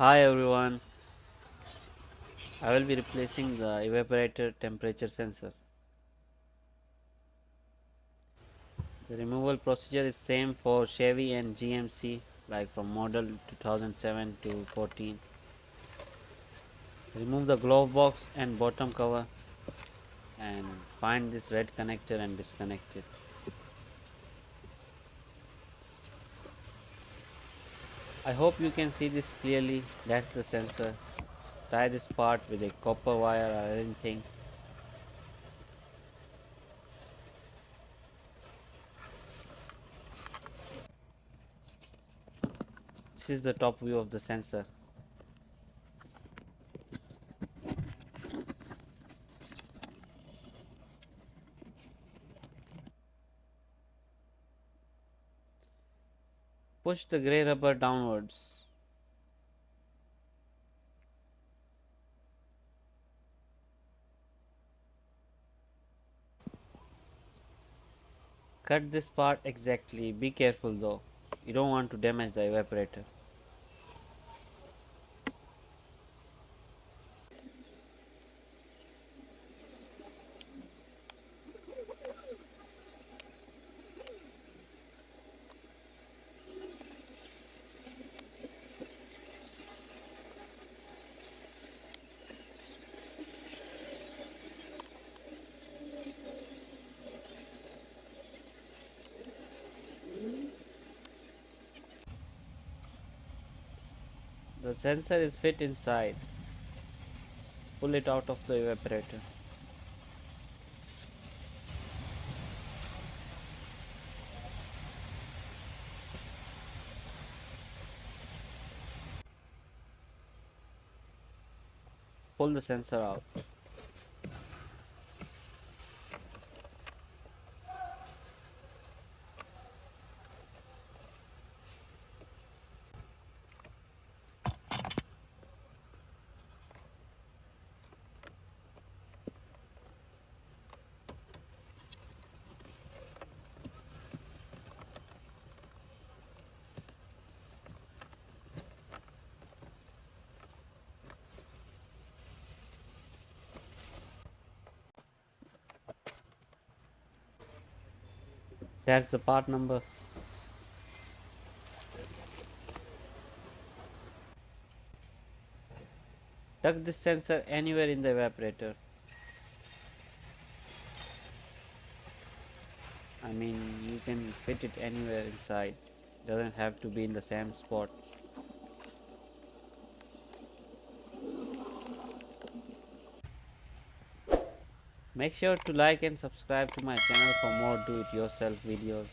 Hi everyone, I will be replacing the evaporator temperature sensor. The removal procedure is same for Chevy and GMC, like from model 2007 to 14. Remove the glove box and bottom cover and find this red connector and disconnect it. I hope you can see this clearly. That's the sensor. Tie this part with a copper wire or anything. This is the top view of the sensor. Push the grey rubber downwards. Cut this part exactly. Be careful though. You don't want to damage the evaporator. The sensor is fit inside. Pull it out of the evaporator. Pull the sensor out. That's the part number. Tuck this sensor anywhere in the evaporator. I mean, you can fit it anywhere inside. Doesn't have to be in the same spot. Make sure to like and subscribe to my channel for more do-it-yourself videos.